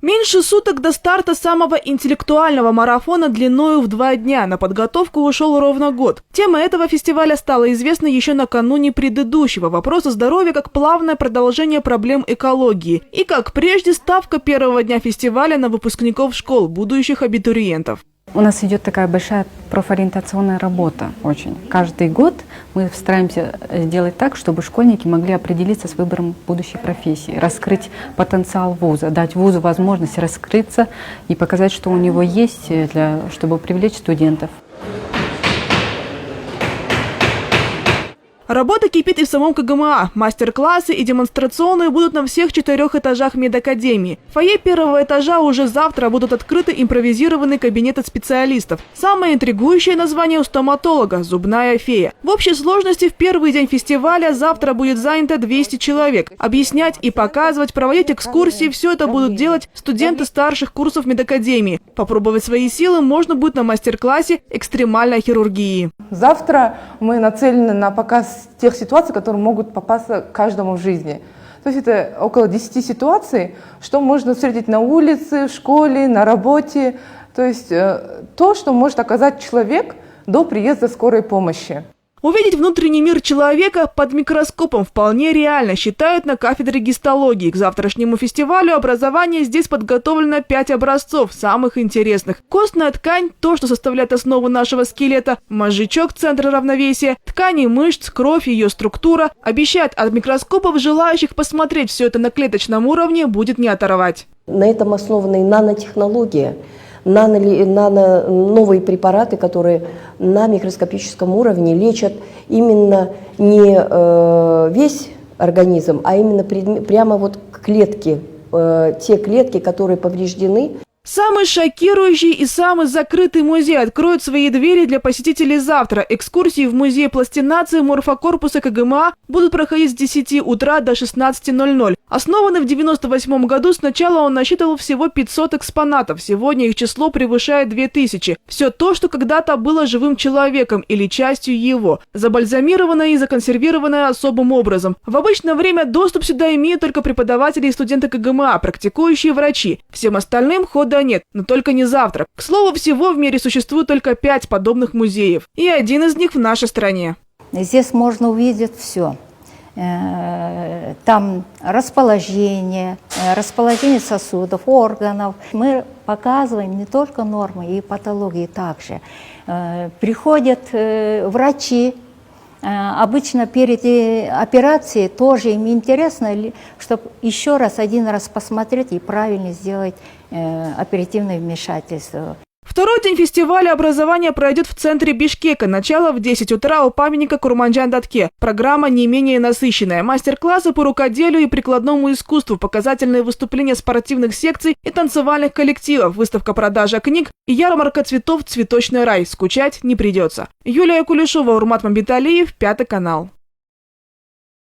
Меньше суток до старта самого интеллектуального марафона длиною в 2 дня. На подготовку ушел ровно год. Тема этого фестиваля стала известна еще накануне предыдущего. Вопросы здоровья как плавное продолжение проблем экологии. И, как прежде, ставка первого дня фестиваля на выпускников школ, будущих абитуриентов. У нас идет такая большая профориентационная работа очень. Каждый год мы стараемся сделать так, чтобы школьники могли определиться с выбором будущей профессии, раскрыть потенциал вуза, дать вузу возможность раскрыться и показать, что у него есть, чтобы привлечь студентов. Работа кипит и в самом КГМА. Мастер-классы и демонстрационные будут на всех 4 этажах медакадемии. В фойе первого этажа уже завтра будут открыты импровизированные кабинеты специалистов. Самое интригующее название у стоматолога – «Зубная фея». В общей сложности в первый день фестиваля завтра будет занято 200 человек. Объяснять и показывать, проводить экскурсии – все это будут делать студенты старших курсов медакадемии. Попробовать свои силы можно будет на мастер-классе экстремальной хирургии. Завтра мы нацелены на показ тех ситуаций, которые могут попасться каждому в жизни. То есть это около 10 ситуаций, что можно встретить на улице, в школе, на работе. То есть то, что может оказать человек до приезда скорой помощи. Увидеть внутренний мир человека под микроскопом вполне реально, считают на кафедре гистологии. К завтрашнему фестивалю образования здесь подготовлено 5 образцов, самых интересных. Костная ткань – то, что составляет основу нашего скелета, мозжечок – центр равновесия, ткани мышц, кровь, ее структура. Обещают, от микроскопов желающих посмотреть все это на клеточном уровне будет не оторвать. На этом основана и нанотехнология. Новые препараты, которые на микроскопическом уровне лечат именно не весь организм, а именно прямо вот клетки, те клетки, которые повреждены. Самый шокирующий и самый закрытый музей откроет свои двери для посетителей завтра. Экскурсии в музее пластинации морфокорпуса КГМА будут проходить с 10 утра до 16:00. Основанный в 1998 году, сначала он насчитывал всего 500 экспонатов. Сегодня их число превышает 2000. Все то, что когда-то было живым человеком или частью его, забальзамированное и законсервированное особым образом. В обычное время доступ сюда имеют только преподаватели и студенты КГМА, практикующие врачи. Всем остальным хода нет, но только не завтра. К слову, всего в мире существует только 5 подобных музеев. И один из них в нашей стране. Здесь можно увидеть все. Там расположение сосудов, органов. Мы показываем не только нормы и патологии также. Приходят врачи. Обычно перед операцией тоже им интересно, чтобы еще один раз посмотреть и правильно сделать оперативное вмешательство. Второй день фестиваля образования пройдет в центре Бишкека. Начало в 10 утра у памятника Курманджан-Датке. Программа не менее насыщенная. Мастер-классы по рукоделию и прикладному искусству, показательные выступления спортивных секций и танцевальных коллективов, выставка-продажа книг и ярмарка цветов «Цветочный рай». Скучать не придется. Юлия Кулешова, Урмат Мамбеталиев, 5 канал.